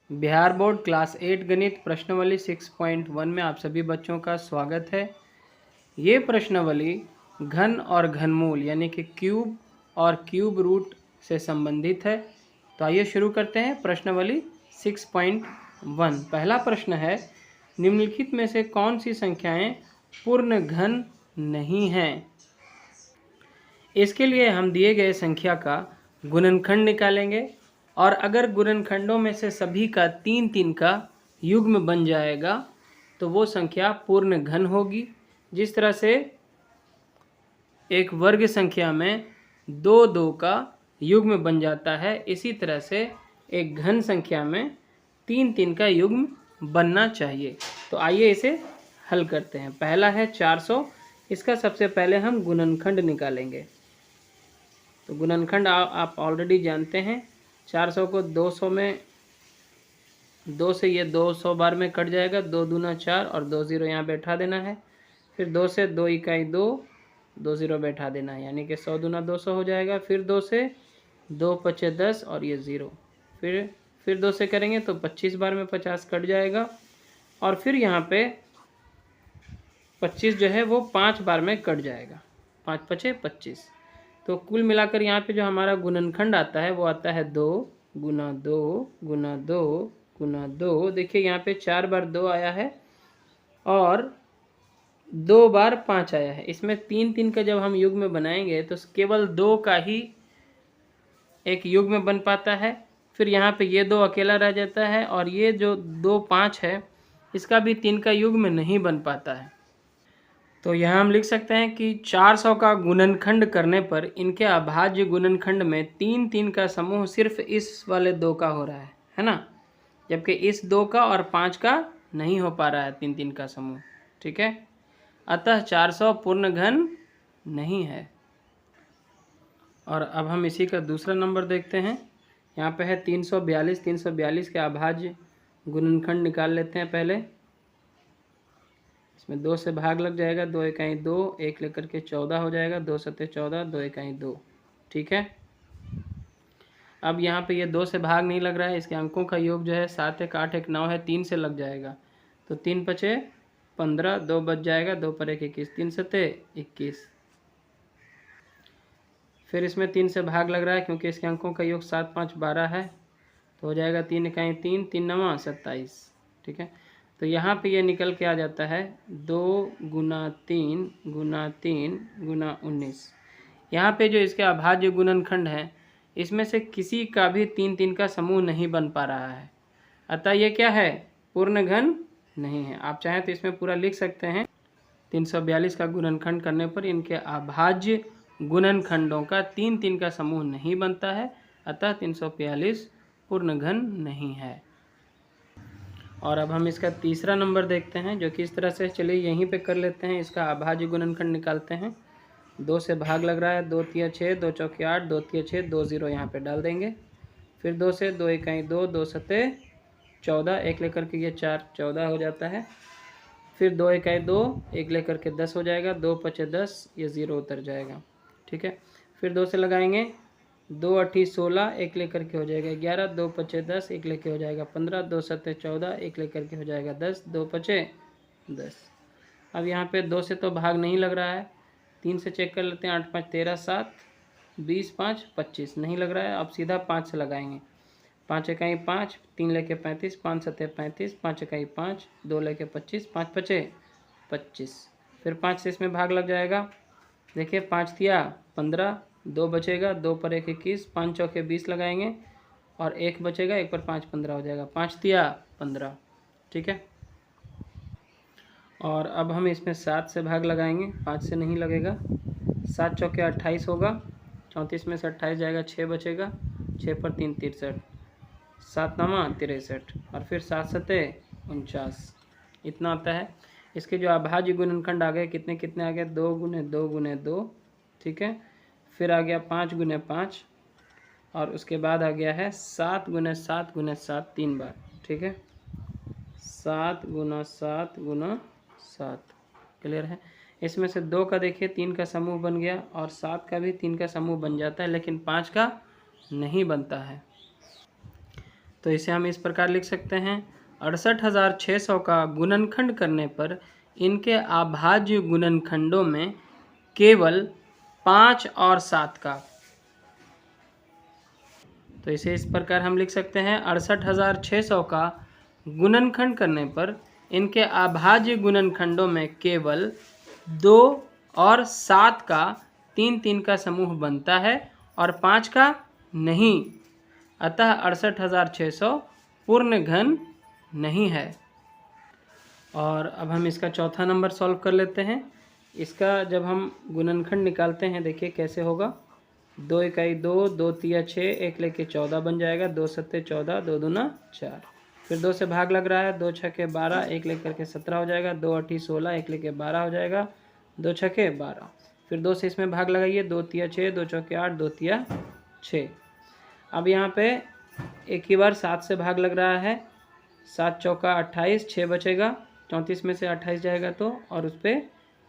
Bihar board class 8 गणित प्रश्नावली 6.1 में आप सभी बच्चों का स्वागत है। ये प्रश्नावली घन और घनमूल यानी कि क्यूब और क्यूब रूट से संबंधित है। तो आइए शुरू करते हैं प्रश्नावली 6.1। पहला प्रश्न है, निम्नलिखित में से कौन सी संख्याएं पूर्ण घन नहीं हैं। इसके लिए हम दिए गए संख्या का गुणनखंड निकालेंगे और अगर गुणनखंडों में से सभी का 3 का युग्म बन जाएगा तो वो संख्या पूर्ण घन होगी। जिस तरह से एक वर्ग संख्या में 2 का युग्म बन जाता है, इसी तरह से एक घन संख्या में 3 का युग्म बनना चाहिए। तो आइए इसे हल करते हैं। पहला है 400, इसका सबसे पहले हम गुणनखंड निकालेंगे। तो गुणनखंड आप ऑलरेडी जानते हैं। 400 को 200 में 2 से ये 200 बार में कट जाएगा, 2 दूना 4 और 2 0 यहाँ बैठा देना है। फिर 2 से 2 इकाई 2, 2 0 बैठा देना है, यानी कि 100 दूना 200 हो जाएगा। फिर 2 से 2 पचे 10 और ये 0। फिर 2 से करेंगे तो 25 बार में 50 कट जाएगा और फिर यहाँ पे 25 जो है वो 5 बार में कट जाएगा, 5 पचे 25। तो कुल मिलाकर यहाँ पे जो हमारा गुणनखंड आता है वो आता है 2 गुना 2 गुना 2 गुना 2। देखिए यहाँ पे 4 बार 2 आया है और 2 बार 5 आया है। इसमें 3 का जब हम युग्म बनाएंगे तो केवल 2 का ही एक युग्म बन पाता है। फिर यहाँ पे ये 2 अकेला रह जाता है और ये जो 2 5 है इसका भी 3 का युग्म नहीं बन पाता है। तो यहाँ हम लिख सकते हैं कि 400 का गुणनखंड करने पर इनके अभाज्य गुणनखंड में 3 का समूह सिर्फ इस वाले 2 का हो रहा है ना, जबकि इस 2 का और 5 का नहीं हो पा रहा है 3 का समूह। ठीक है, अतः 400 पूर्ण घन नहीं है। और अब हम इसी का दूसरा नंबर देखते हैं। यहाँ पे है 342। 342 के अभाज्य गुणनखंड निकाल लेते हैं पहले। इसमें 2 से भाग लग जाएगा, 2 इकाई 2, 1 लेकर के 14 हो जाएगा, 2 सत्ते 14, 2 इकाई 2। ठीक है, अब यहाँ पे ये 2 से भाग नहीं लग रहा है, इसके अंकों का योग जो है 7 1 8 1 9 है, 3 से लग जाएगा। तो 3 पचे 15, 2 बच जाएगा, 2 पर 1 21, 3 सत्ते 21। फिर इसमें 3 से भाग लग रहा है क्योंकि इसके अंकों का योग 7 5 12 है, तो हो जाएगा 3 इकाई 3, 3 9 27। ठीक है, तो यहाँ पे ये निकल के आ जाता है 2 गुना 3 गुना 3 गुना 19। यहाँ पे जो इसके अभाज्य गुणनखंड है इसमें से किसी का भी 3 का समूह नहीं बन पा रहा है, अतः ये क्या है, पूर्ण घन नहीं है। आप चाहें तो इसमें पूरा लिख सकते हैं। 342 का गुणनखंड करने पर इनके अभाज्य गुणनखंडों का 3 का समूह नहीं बनता है, अतः 342 पूर्ण घन नहीं है। और अब हम इसका तीसरा नंबर देखते हैं, जो कि इस तरह से, चलिए यहीं पे कर लेते हैं। इसका अभाज्य गुणनखंड निकालते हैं। 2 से भाग लग रहा है, 2 तिया 6, 2 चौके 8, 2 तिया 6, 2 0 यहाँ पे डाल देंगे। फिर 2 से 2 इकाई 2, 2 सत्ते 14, 1 लेकर के ये 4 14 हो जाता है। फिर 2 इकाई 2, 1 लेकर के 10 हो जाएगा, 2 पचे 10, ये 0 उतर जाएगा। ठीक है, फिर 2 से लगाएंगे, 2 8 16, 1 लेकर के हो जाएगा 11, 2 पचे 10, 1 लेकर हो जाएगा 15, 2 सत्ते 14, 1 लेकर के हो जाएगा 10, 2 पचे 10। अब यहाँ पे 2 से तो भाग नहीं लग रहा है, 3 से चेक कर लेते हैं। 8 5 13 7, 20 5 25 नहीं लग रहा है। अब सीधा 5 से लगाएंगे। 5 इकाई 5, 3 लेके 35, 5 सत्ते 35, 5 इकाई 5, 2 लेके 25, 5 पचे 25। फिर 5 से इसमें भाग लग जाएगा। देखिए 5 तिया 15, 2 बचेगा, 2 पर 1 21, 5 चौके 20 लगाएंगे और 1 बचेगा, 1 पर 5 15 हो जाएगा, 5 तिया 15। ठीक है, और अब हम इसमें 7 से भाग लगाएंगे, 5 से नहीं लगेगा। 7 चौके 28 होगा, 34 में से 28 जाएगा, 6 बचेगा, 6 पर 3 63, 7 9 63 और फिर 7 सत्ते 49, इतना आता है। इसके जो अभाज्य गुणनखंड आ गए, कितने कितने आ गए, 2 गुने 2 गुने 2। ठीक है, फिर आ गया 5 गुने 5 और उसके बाद आ गया है 7 गुने 7 गुने 7 3 बार। ठीक है, 7 गुना 7 गुना 7। क्लियर है। इसमें से 2 का देखिए 3 का समूह बन गया और 7 का भी 3 का समूह बन जाता है, लेकिन 5 का नहीं बनता है। तो इसे हम इस प्रकार लिख सकते हैं 68,600 का गुणनखंड करने पर इनके अभाज्य गुणनखंडों में केवल 5 और 7 का। तो इसे इस प्रकार हम लिख सकते हैं 68,600 का गुणनखंड करने पर इनके अभाज्य गुणनखंडों में केवल 2 और 7 का 3 का समूह बनता है और 5 का नहीं। अतः 68,600 पूर्ण घन नहीं है। और अब हम इसका चौथा नंबर सॉल्व कर लेते हैं। इसका जब हम गुणनखंड निकालते हैं देखिए कैसे होगा। 2 इकाई 2, 2 तिया 6, 1 लेके 14 बन जाएगा। 2 सत्ते 14, 2 दूना 4। फिर 2 से भाग लग रहा है, 2 छक्के 12, 1 लेकर के 17 हो जाएगा। 2 अठी 16, 1 लेके 12 हो जाएगा। 2 छक्के 12। फिर 2 से इसमें भाग लगाइए, 2 तिया 6, 2 चौके 8, 2 तिया 6। अब यहाँ पे एक ही बार 7 से भाग लग रहा है। 7 चौका 28, 6 बचेगा। 34 में से 28 जाएगा तो, और उस पर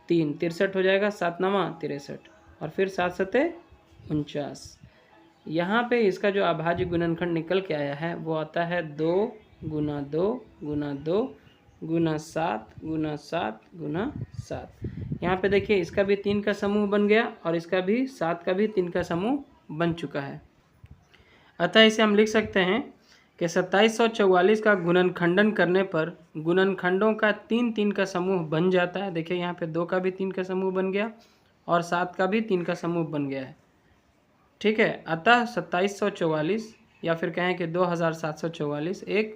3 63 हो जाएगा। 7 नवा 63 और फिर 7 सत्ते 49। यहाँ पे इसका जो अभाज्य गुणनखंड निकल के आया है वो आता है 2 गुना 2 गुना 2 गुना 7 गुना 7 गुना 7। यहाँ पे देखिए इसका भी 3 का समूह बन गया और इसका भी 7 का भी 3 का समूह बन चुका है। अतः इसे हम लिख सकते हैं कि 2744 का गुणनखंडन करने पर गुणनखंडों का 3 का समूह बन जाता है। देखिए यहाँ पे 2 का भी 3 का समूह बन गया और 7 का भी 3 का समूह बन गया है। ठीक है, अतः 2744 या फिर कहें कि 2744 एक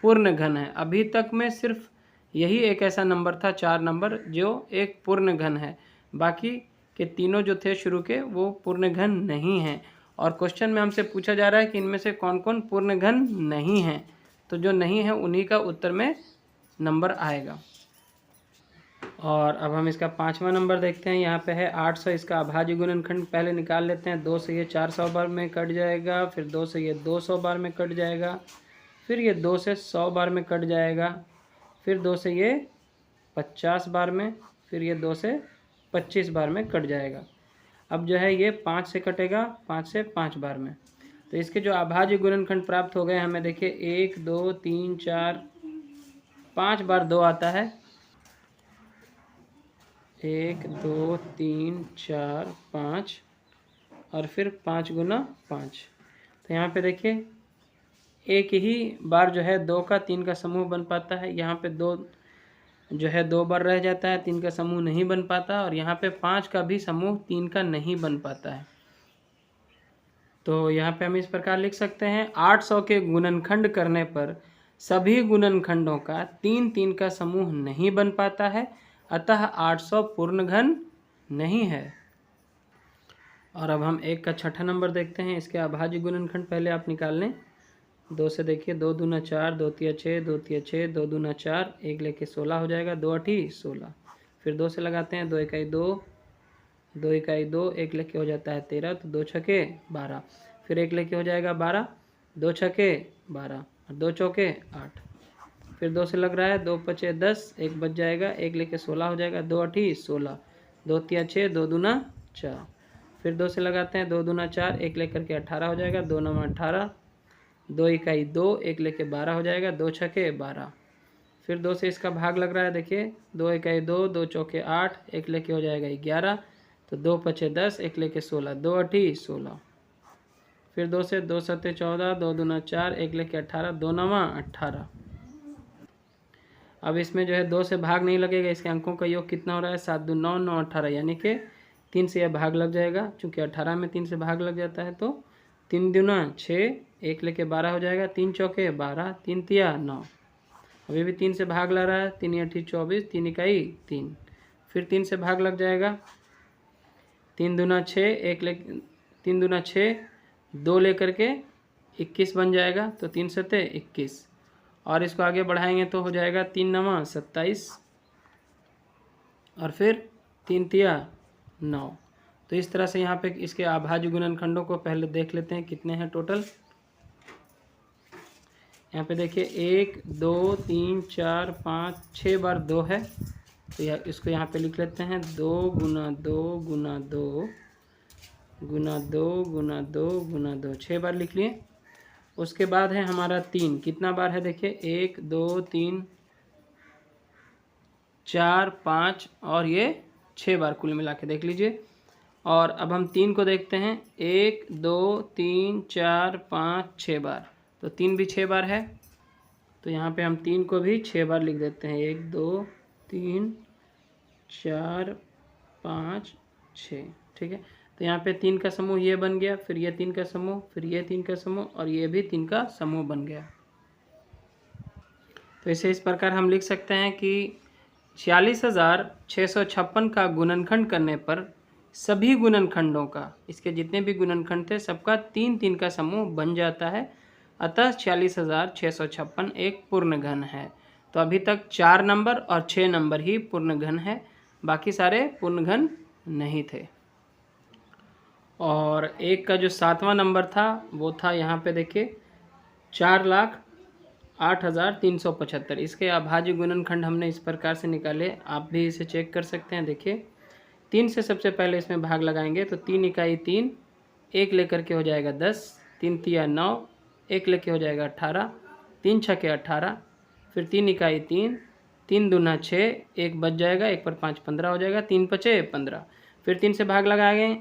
पूर्ण घन है। अभी तक में सिर्फ यही एक ऐसा नंबर था, 4 नंबर, जो एक पूर्ण घन है। बाकी के तीनों जो थे शुरू के वो पूर्ण घन नहीं हैं। और क्वेश्चन में हमसे पूछा जा रहा है कि इनमें से कौन कौन पूर्ण घन नहीं हैं, तो जो नहीं है उन्हीं का उत्तर में नंबर आएगा। और अब हम इसका 5वां नंबर देखते हैं। यहाँ पे है 800। इसका अभाज्य गुणनखंड पहले निकाल लेते हैं। 2 से ये 400 बार में कट जाएगा, फिर 2 से ये 200 बार में कट जाएगा, फिर ये 2 से 100 बार में कट जाएगा, फिर 2 से ये 50 बार में, फिर ये 2 से 25 बार में कट जाएगा। अब जो है ये 5 से कटेगा, 5 से 5 बार में। तो इसके जो अभाज्य गुणनखंड प्राप्त हो गए हमें, देखिए 1 2 3 4 5 बार 2 आता है। 1 2 3 4 5 और फिर 5 गुना 5। तो यहाँ पे देखिए एक ही बार जो है 2 का 3 का समूह बन पाता है। यहाँ पे 2 जो है 2 बार रह जाता है, 3 का समूह नहीं बन पाता। और यहाँ पे 5 का भी समूह 3 का नहीं बन पाता है। तो यहाँ पे हम इस प्रकार लिख सकते हैं 800 के गुणनखंड करने पर सभी गुणनखंडों का 3 का समूह नहीं बन पाता है। अतः 800 पूर्ण घन नहीं है। और अब हम 1 का छठा नंबर देखते हैं। इसके अभाज्य गुणनखंड पहले आप निकाल लें। 2 से देखिए 2 दूना 4, 2 तिया 6, 2 तिया 6, 2 दूना 4, 1 लेके 16 हो जाएगा। 2 अठी 16। फिर 2 से लगाते हैं, 2 इकाई 2, 2 इकाई 2, 1 लेके हो जाता है 13, तो 2 छके 12। फिर 1 लेके हो जाएगा 12, 2 छके 12 और 2 चौके 8। फिर 2 से लग रहा है, 2 पचे 10, 1 बच जाएगा, 1 लेके 16 हो जाएगा। 2 अठी 16, 2 तिया 6, 2 दूना 4। फिर 2 से लगाते हैं, 2 दूना 4, 1 लेकर के 18 हो जाएगा। 2 नवा 18, 2 इकाई 2, 1 लेके 12 हो जाएगा। 2 छके 12। फिर 2 से इसका भाग लग रहा है, देखिए 2 इकाई 2, 2 चौके 8, 1 लेके हो जाएगा 11, तो 2 पचे 10, 1 लेके 16, 2 अठी 16। फिर 2 से 2 सत्ते 14, 2 दूना 4, 1 लेके 18, 2 नवा 18। अब इसमें जो है 2 से भाग नहीं लगेगा। इसके अंकों का योग कितना हो रहा है? 7 दूनी 9, 9 18, यानी कि 3 से यह भाग लग जाएगा। चूँकि 18 में 3 से भाग लग जाता है तो 3 दूना 6, 1 लेके 12 हो जाएगा। 3 चौके 12, 3 तिया 9। अभी भी 3 से भाग लग रहा है। 3 अठी 24, 3 इकाई 3। फिर 3 से भाग लग जाएगा। 3 दूना 6, 3 दूना 6, 2 लेकर के 21 बन जाएगा। तो 3 सत्ते 21 और इसको आगे बढ़ाएंगे तो हो जाएगा 3 नवा 27 और फिर 3 तिया 9। तो इस तरह से यहाँ पे इसके अभाज्य गुणनखंडों को पहले देख लेते हैं कितने हैं टोटल। यहाँ पे देखिए 1 2 3 4 5 6 बार 2 है। तो इसको यहाँ पे लिख लेते हैं 2 गुना 2 गुना 2 गुना 2 गुना 2 गुना 2, 6 बार लिख लिए। उसके बाद है हमारा 3, कितना बार है देखिए 1 2 3 4 5 और ये 6 बार कुल मिला के देख लीजिए। और अब हम 3 को देखते हैं, 1 2 3 4 5 6 बार, तो 3 भी 6 बार है, तो यहाँ पे हम 3 को भी 6 बार लिख देते हैं, 1 2 3 4 5 6, ठीक है। तो यहाँ पे 3 का समूह ये बन गया, फिर ये 3 का समूह, फिर ये 3 का समूह और ये भी 3 का समूह बन गया। तो इसे इस प्रकार हम लिख सकते हैं कि 46,656 का गुणनखंड करने पर सभी गुणनखंडों का, इसके जितने भी गुणनखंड थे सबका 3 का समूह बन जाता है, अतः 46,656 एक पूर्ण घन है। तो अभी तक 4 नंबर और 6 नंबर ही पूर्ण घन है, बाकी सारे पूर्ण घन नहीं थे। और एक का जो 7वां नंबर था वो था यहाँ पे देखिए 4,08,375। इसके अभाज्य गुणनखंड हमने इस प्रकार से निकाले, आप भी इसे चेक कर सकते हैं। देखिए 3 से सबसे पहले इसमें भाग लगाएंगे तो 3 इकाई 3, 1 लेकर के हो जाएगा 10, 3 तिया 9, 1 लेके हो जाएगा 18, 3 छके 18, फिर 3 इकाई 3, 3 दूना 6, 1 बच जाएगा, 1 पर 5 15 हो जाएगा, 3 पचे 15, फिर 3 से भाग लगाएंगे,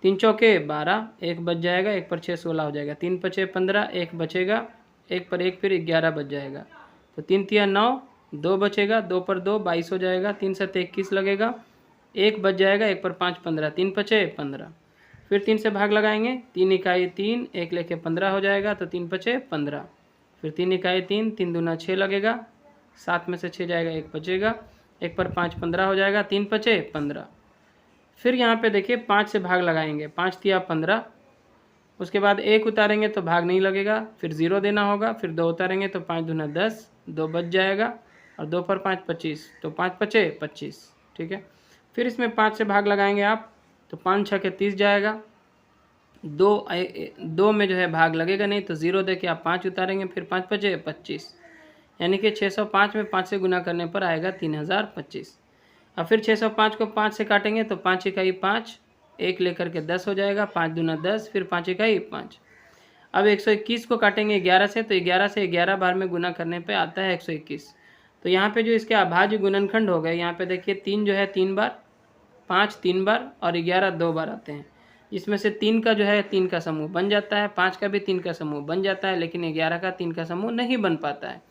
3 चौके 12, 1 बच जाएगा, 1 पर 6 16 हो जाएगा, 3 पचे 15, 1 बचेगा, 1 पर 1 फिर 11 बच जाएगा, तो 3 तिया 9, 2 बचेगा, 2 पर 2 22 हो जाएगा, 3 सत्ते 21 लगेगा, 1 बच जाएगा, 1 पर 5 15, 3 पचे 15, फिर 3 से भाग लगाएंगे, 3 इकाई 3, 1 लेके 15 हो जाएगा, तो 3 पचे 15, फिर 3 इकाई 3, 3 दूना 6 लगेगा, 7 में से 6 जाएगा, 1 बचेगा, 1 पर 5 15 हो जाएगा, 3 पचे 15, फिर यहाँ पे देखिए 5 से भाग लगाएंगे, 5 तिया 15, उसके बाद 1 उतारेंगे तो भाग नहीं लगेगा, फिर 0 देना होगा, फिर 2 उतारेंगे तो 5 दूना 10, 2 बच जाएगा, और 2 पर 5 25, तो 5 पचे 25, ठीक है। फिर इसमें 5 से भाग लगाएंगे आप, तो 5 छके 30 जाएगा, 2 में जो है भाग लगेगा नहीं, तो 0 दे के आप 5 उतारेंगे, फिर 5 पचे 25, यानी कि 605 में 5 से गुना करने पर आएगा 3025। अब फिर 605 को 5 से काटेंगे तो 5 इकाई 5, 1 लेकर के 10 हो जाएगा, 5 दूना 10, फिर 5 इकाई 5। अब 121 को काटेंगे 11 से, तो 11 से 11 बार में गुना करने पे आता है 121। तो यहाँ पे जो इसके अभाज्य गुणनखंड हो गए, यहाँ पे देखिए 3 जो है 3 बार, 5 3 बार और 11 2 बार आते हैं। इसमें से 3 का जो है 3 का समूह बन जाता है, 5 का भी 3 का समूह बन जाता है, लेकिन 11 का 3 का समूह नहीं बन पाता है।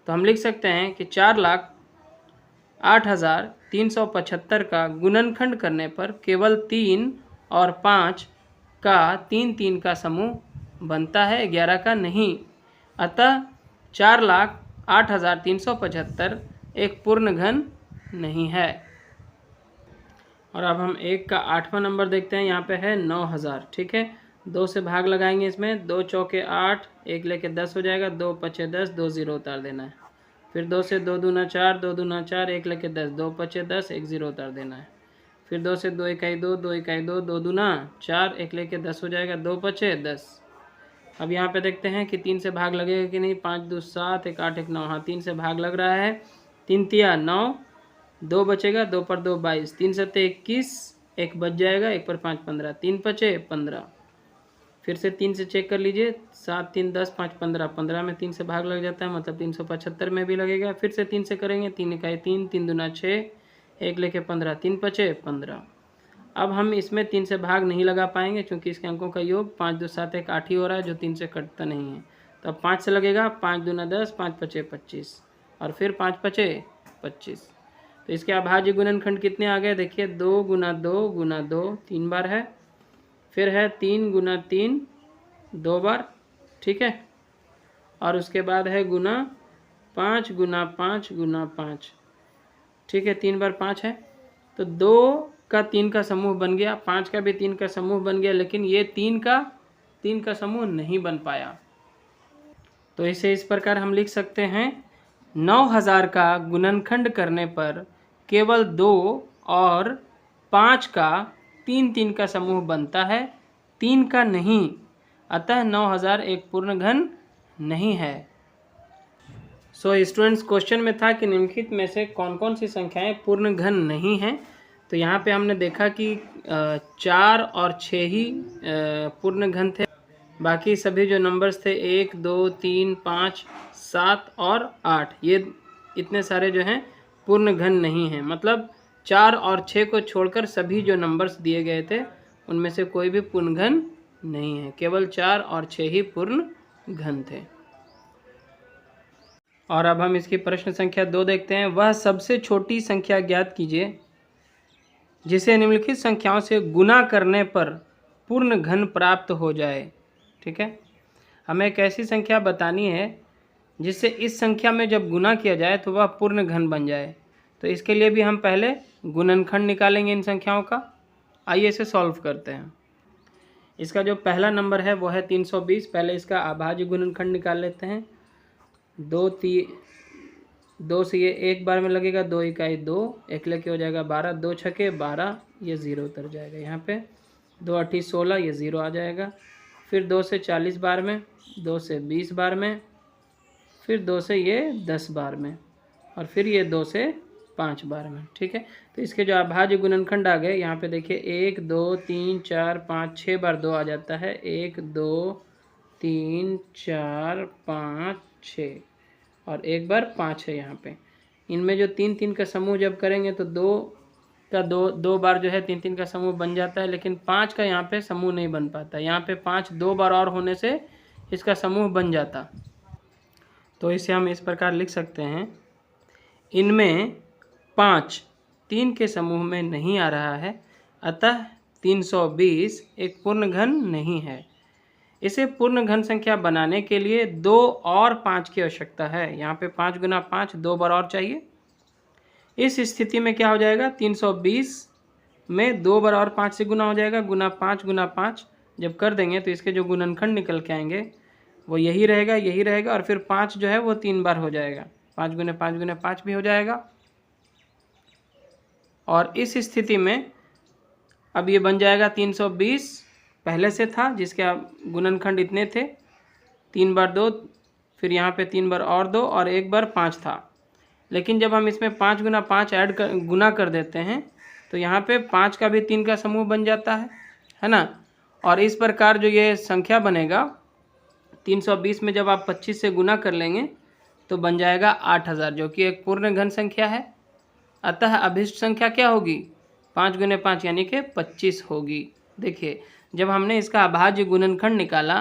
तो हम लिख सकते हैं कि 4,08,375 का गुणनखंड करने पर केवल 3 और 5 का 3 का समूह बनता है, 11 का नहीं। अतः 4,08,375 एक पूर्ण घन नहीं है। और अब हम 1 का 8वां नंबर देखते हैं, यहाँ पे है 9,000, ठीक है। 2 से भाग लगाएंगे इसमें, 2 चौके 8, 1 लेके 10 हो जाएगा, 2 पचे 10, 2 0 उतार देना है, फिर 2 से 2 दूना 4, 2 दूना 4, 1 लेके 10, 2 पचे 10, 1 0 उतार देना है, फिर 2 से 2 इकाई 2, 2 इकाई 2, 2 दूना 4, 1 लेके 10 हो जाएगा, 2 पचे 10। अब यहाँ पे देखते हैं कि 3 से भाग लगेगा कि नहीं, 5 2 7, 1 8 1 9, हाँ 3 से भाग लग रहा है, 3 तिया 9, 2 बचेगा, 2 पर 2 22, 3 सत्ते 21, 1 बच जाएगा, 1 पर 5 15, 3 पचे 15, फिर से 3 से चेक कर लीजिए, 7 3 10 5 15, 15 में 3 से भाग लग जाता है, मतलब 375 में भी लगेगा। फिर से 3 से करेंगे, 3 इकाई 3, 3 दूना 6, 1 लेके 15, 3 पचे 15। अब हम इसमें 3 से भाग नहीं लगा पाएंगे, क्योंकि इसके अंकों का योग 5 2 7 1 8 ही हो रहा है, जो 3 से कटता नहीं है। तो अब 5 से लगेगा, 5 दूना 10, 5 पचे 25, और फिर 5 पचे 25। तो इसके अभाज्य गुणनखंड कितने आ गए, देखिए 2 गुना 2 गुना 2 3 बार है, फिर है 3 गुना 3 2 बार, ठीक है, और उसके बाद है गुना 5 गुना 5 गुना 5, ठीक है, 3 बार 5 है। तो 2 का 3 का समूह बन गया, 5 का भी 3 का समूह बन गया, लेकिन ये 3 का समूह नहीं बन पाया। तो इसे इस प्रकार हम लिख सकते हैं, 9,000 का गुणनखंड करने पर केवल 2 और 5 का 3 का समूह बनता है, 3 का नहीं, अतः 9,000 एक पूर्ण घन नहीं है। सो स्टूडेंट्स, क्वेश्चन में था कि निम्नलिखित में से कौन कौन सी संख्याएं पूर्ण घन नहीं हैं। तो यहाँ पे हमने देखा कि 4 और 6 ही पूर्ण घन थे। बाकी सभी जो नंबर्स थे 1, 2, 3, 5, 7 और 8, ये इतने सारे जो हैं पूर्ण घन नहीं हैं। मतलब 4 और 6 को छोड़कर सभी जो नंबर्स दिए गए थे उनमें से कोई भी पूर्ण घन नहीं है, केवल 4 और 6 ही पूर्ण घन थे। और अब हम इसकी प्रश्न संख्या 2 देखते हैं। वह सबसे छोटी संख्या ज्ञात कीजिए जिसे निम्नलिखित संख्याओं से गुना करने पर पूर्ण घन प्राप्त हो जाए। ठीक है, हमें एक ऐसी संख्या बतानी है जिससे इस संख्या में जब गुना किया जाए तो वह पूर्ण घन बन जाए। तो इसके लिए भी हम पहले गुणनखंड निकालेंगे इन संख्याओं का। आइए इसे सॉल्व करते हैं। इसका जो पहला नंबर है वो है 320। पहले इसका अभाज्य गुणनखंड निकाल लेते हैं। 2 से ये एक बार में लगेगा, 2 इकाई 2, एक लेके हो जाएगा 12, 2 छके 12, ये 0 उतर जाएगा यहाँ पे। 2 8 16, ये 0 आ जाएगा। फिर 2 से 40 बार में, 2 से 20 बार में, फिर 2 से ये 10 बार में, और फिर ये 2 से 5 बार में। ठीक है, तो इसके जो अभाज्य गुणनखंड आ गए यहाँ पे देखिए 1 2 3 4 5 6 बार 2 आ जाता है। 1 2 3 4 5 6 और एक बार 5 है यहाँ पे। इनमें जो 3 3 का समूह जब करेंगे तो 2 बार जो है 3 3 का समूह बन जाता है, लेकिन 5 का यहाँ पे समूह नहीं बन पाता। यहाँ पे 5 2 बार और होने से इसका समूह बन जाता। तो इसे हम इस प्रकार लिख सकते हैं, इनमें 5 3 के समूह में नहीं आ रहा है, अतः 320 एक पूर्ण घन नहीं है। इसे पूर्ण घन संख्या बनाने के लिए 2 और 5 की आवश्यकता है। यहाँ पे 5 गुना 5 2 बार और चाहिए। इस स्थिति में क्या हो जाएगा, 320 में 2 बार और 5 से गुना हो जाएगा। गुना 5 जब कर देंगे तो इसके जो गुणनखंड निकल के आएंगे वो यही रहेगा, और फिर 5 जो है वो 3 बार हो जाएगा। 5 गुने 5 भी हो जाएगा। और इस स्थिति में अब ये बन जाएगा 320 पहले से था जिसके गुणनखंड इतने थे, 3 बार 2, फिर यहाँ पे 3 बार और 2 और एक बार 5 था। लेकिन जब हम इसमें 5 गुना 5 गुना कर देते हैं तो यहाँ पे 5 का भी 3 का समूह बन जाता है ना। और इस प्रकार जो ये संख्या बनेगा 320 में जब आप 25 से गुना कर लेंगे तो बन जाएगा 8000, जो कि एक पूर्ण घन संख्या है। अतः अभिष्ट संख्या क्या होगी, 5 गुने 5 यानी कि 25 होगी। देखिए, जब हमने इसका अभाज्य गुणनखंड निकाला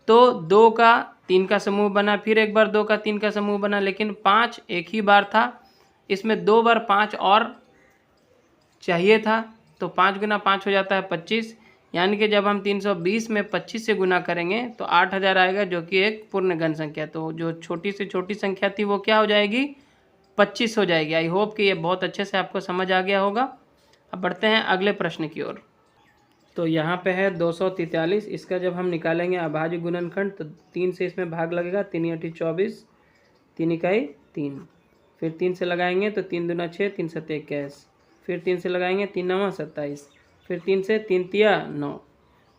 तो 2 का 3 का समूह बना, फिर एक बार 2 का 3 का समूह बना, लेकिन 5 एक ही बार था। इसमें 2 बार 5 और चाहिए था, तो 5 गुना 5 हो जाता है 25। यानी कि जब हम 320 में 25 से गुना करेंगे तो 8000 आएगा, जो कि एक पूर्ण घन संख्या। तो जो छोटी से छोटी संख्या थी वो क्या हो जाएगी, 25 हो जाएगी। आई होप कि ये बहुत अच्छे से आपको समझ आ गया होगा। अब बढ़ते हैं अगले प्रश्न की ओर। तो यहाँ पे है 243। इसका जब हम निकालेंगे अभाज्य गुणनखंड तो 3 से इसमें भाग लगेगा, 3 × 24, 3 इकाई 3, फिर 3 से लगाएंगे तो 3 दूना 6, 3 7 21, फिर 3 से लगाएंगे 3 9 27, फिर 3 से 3 तिया 9।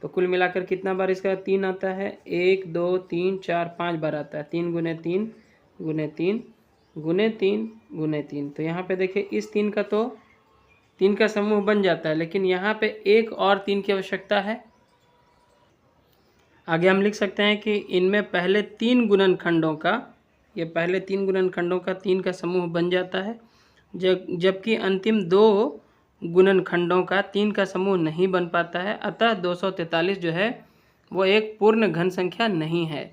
तो कुल मिलाकर कितना बार इसका 3 आता है, 1 2 3 4 5 बार आता है। 3 गुने 3 गुने 3 गुने 3 गुने 3। तो यहाँ पे देखिए इस 3 का तो 3 का समूह बन जाता है, लेकिन यहाँ पे 1 और 3 की आवश्यकता है। आगे हम लिख सकते हैं कि इनमें पहले 3 गुणनखंडों का, ये पहले 3 गुणनखंडों का 3 का समूह बन जाता है, जबकि अंतिम 2 गुणनखंडों का 3 का समूह नहीं बन पाता है। अतः 243 जो है वो एक पूर्ण घन संख्या नहीं है।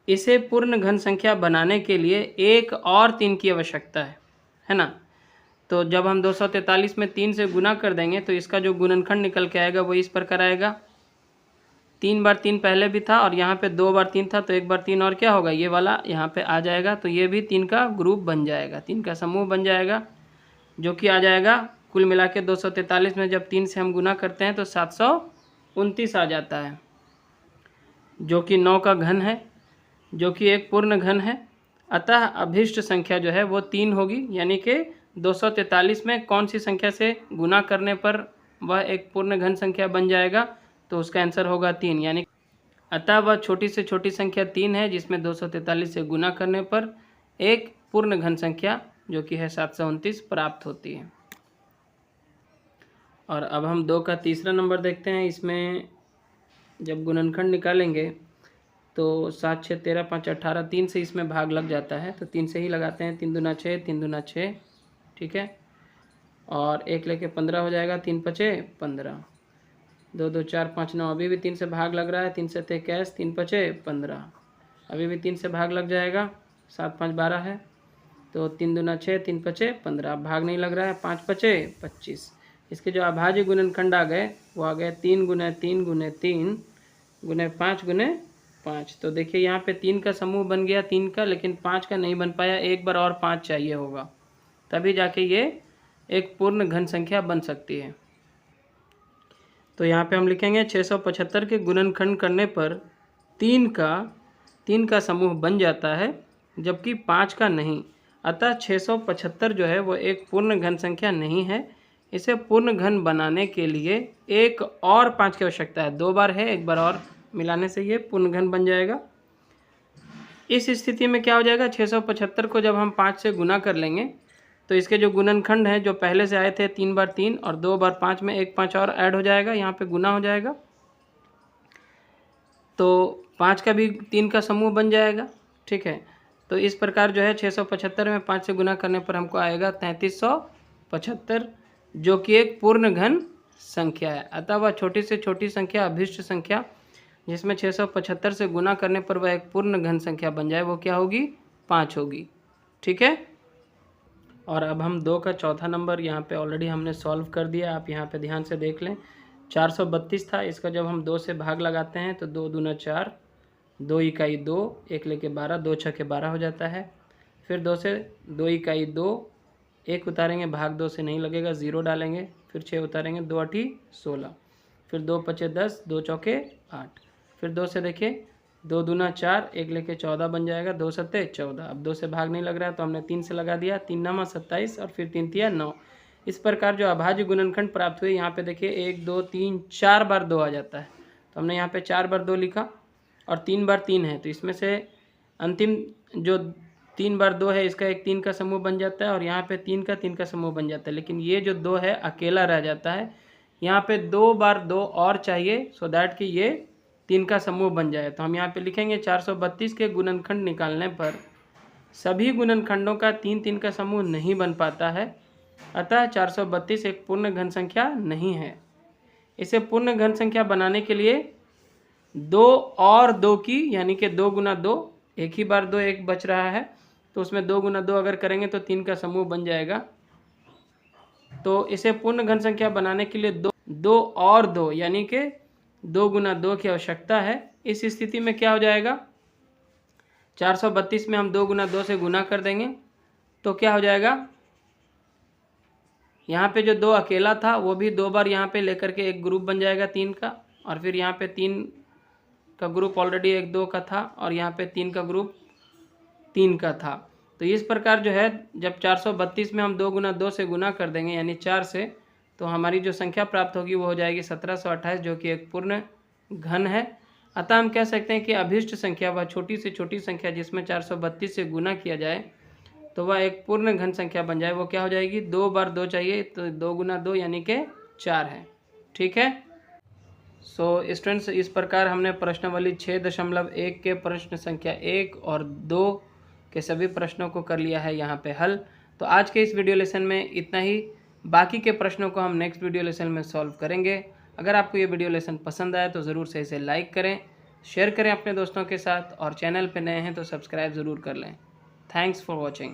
इसे पूर्ण घन संख्या बनाने के लिए 1 और 3 की आवश्यकता है ना। तो जब हम 243 में 3 से गुना कर देंगे तो इसका जो गुणनखंड निकल के आएगा वो इस प्रकार आएगा। 3 बार 3 पहले भी था और यहाँ पे 2 बार 3 था, तो एक बार 3 और क्या होगा, ये वाला यहाँ पे आ जाएगा। तो ये भी 3 का ग्रुप बन जाएगा, 3 का समूह बन जाएगा, जो कि आ जाएगा कुल मिला के 243 में जब 3 से हम गुना करते हैं तो 729 आ जाता है, जो कि 9 का घन है, जो कि एक पूर्ण घन है। अतः अभिष्ट संख्या जो है वो 3 होगी। यानी कि 243 में कौन सी संख्या से गुना करने पर वह एक पूर्ण घन संख्या बन जाएगा, तो उसका आंसर होगा 3। यानी अतः वह छोटी से छोटी संख्या 3 है जिसमें 243 से गुना करने पर एक पूर्ण घन संख्या जो कि है 729 प्राप्त होती है। और अब हम 2 का तीसरा नंबर देखते हैं। इसमें जब गुणनखंड निकालेंगे तो 7 6 13 5 18, 3 से इसमें भाग लग जाता है, तो 3 से ही लगाते हैं। 3 दूना 6, 3 दूना 6, ठीक है। और 1 लेके 15 हो जाएगा, 3 पचे 15, 2 2 4 5 9, अभी भी 3 से भाग लग रहा है। 3 से 21, 3 पचे 15, अभी भी 3 से भाग लग जाएगा। 7 5 12 है, तो 3 दूना 6, 3 पचे 15, अब भाग नहीं लग रहा है। 5 पचे 25, इसके जो अभाज्य गुणनखंड आ गए वो आ गए 3 गुने 3 गुने 3 गुने 5 गुने 5। तो देखिए यहाँ पे 3 का समूह बन गया 3 का, लेकिन 5 का नहीं बन पाया। एक बार और 5 चाहिए होगा, तभी जाके ये एक पूर्ण घन संख्या बन सकती है। तो यहाँ पे हम लिखेंगे 675 के गुणनखंड करने पर 3 का समूह बन जाता है, जबकि 5 का नहीं। अतः 675 जो है वो एक पूर्ण घन संख्या नहीं है। इसे पूर्ण घन बनाने के लिए एक और 5 की आवश्यकता है। 2 बार है, एक बार और मिलाने से ये पूर्ण घन बन जाएगा। इस स्थिति में क्या हो जाएगा, 675 को जब हम 5 से गुना कर लेंगे तो इसके जो गुणनखंड हैं जो पहले से आए थे 3 बार 3 और 2 बार 5 में एक 5 और ऐड हो जाएगा, यहाँ पे गुना हो जाएगा। तो 5 का भी 3 का समूह बन जाएगा, ठीक है। तो इस प्रकार जो है 675 में 5 से गुना करने पर हमको आएगा 3375, जो कि एक पूर्ण घन संख्या है। अतः वह छोटी से छोटी संख्या, अभीष्ट संख्या, जिसमें 675 से गुना करने पर वह एक पूर्ण घन संख्या बन जाए, वो क्या होगी, 5 होगी, ठीक है। और अब हम 2 का चौथा नंबर यहाँ पे ऑलरेडी हमने सॉल्व कर दिया। आप यहाँ पे ध्यान से देख लें, 432 था, इसका जब हम 2 से भाग लगाते हैं तो 2 दूना 4, 2 इकाई 2, 1 लेके 12, 2 छके 12 हो जाता है। फिर 2 से 2 इकाई 2, 1 उतारेंगे, भाग 2 से नहीं लगेगा, 0 डालेंगे, फिर 6 उतारेंगे, 2 8 16, फिर 2 पचे 10, 2 चौके 8, फिर 2 से देखिए 2 दूना 4, 1 लेके 14 बन जाएगा, 2 सत्ते 14। अब 2 से भाग नहीं लग रहा है तो हमने 3 से लगा दिया, 3 नामा 27 और फिर 3 तिया 9। इस प्रकार जो अभाज्य गुणनखंड प्राप्त हुए, यहाँ पे देखिए 1 2 3 4 बार 2 आ जाता है, तो हमने यहाँ पे 4 बार 2 लिखा और 3 बार 3 है, तो इसमें से अंतिम जो 3 बार 2 है इसका एक 3 का समूह बन जाता है और यहाँ पे 3 का समूह बन जाता है, लेकिन ये जो 2 है अकेला रह जाता है। यहाँ पे 2 बार 2 और चाहिए, सो दैट कि ये 3 का समूह बन जाए। तो हम यहाँ पे लिखेंगे 432 के गुणनखंड निकालने पर सभी गुणनखंडों का 3 3 का समूह नहीं बन पाता है, अतः 432 एक पूर्ण घन संख्या नहीं है। इसे पूर्ण घन संख्या बनाने के लिए 2 और 2 की, यानी कि 2 गुना 2, एक ही बार 2 एक बच रहा है, तो उसमें 2 गुना 2 अगर करेंगे तो 3 का समूह बन जाएगा। तो इसे पूर्ण घन संख्या बनाने के लिए 2 और 2 यानी कि 2 गुना 2 की आवश्यकता है। इस स्थिति में क्या हो जाएगा, 432 में हम 2 गुना 2 से गुना कर देंगे तो क्या हो जाएगा, यहाँ पे जो 2 अकेला था वो भी 2 बार यहाँ पे लेकर के एक ग्रुप बन जाएगा 3 का, और फिर यहाँ पे 3 का ग्रुप ऑलरेडी 1 2 का था और यहाँ पे 3 का ग्रुप 3 का था। तो इस प्रकार जो है जब 432 में हम 2 गुना 2 से गुना कर देंगे यानी 4 से, तो हमारी जो संख्या प्राप्त होगी वो हो जाएगी 1728, जो कि एक पूर्ण घन है। अतः हम कह सकते हैं कि अभीष्ट संख्या, वह छोटी से छोटी संख्या जिसमें 432 से गुना किया जाए तो वह एक पूर्ण घन संख्या बन जाए, वो क्या हो जाएगी, 2 बार 2 चाहिए, तो 2 गुना 2 यानी कि 4 है, ठीक है। सो स्टूडेंट्स, इस प्रकार हमने प्रश्नावली 6.1 के प्रश्न संख्या 1 और 2 के सभी प्रश्नों को कर लिया है यहाँ पे हल। तो आज के इस वीडियो लेसन में इतना ही, बाकी के प्रश्नों को हम नेक्स्ट वीडियो लेसन में सॉल्व करेंगे। अगर आपको ये वीडियो लेसन पसंद आए तो ज़रूर से इसे लाइक करें, शेयर करें अपने दोस्तों के साथ, और चैनल पर नए हैं तो सब्सक्राइब ज़रूर कर लें। Thanks for watching.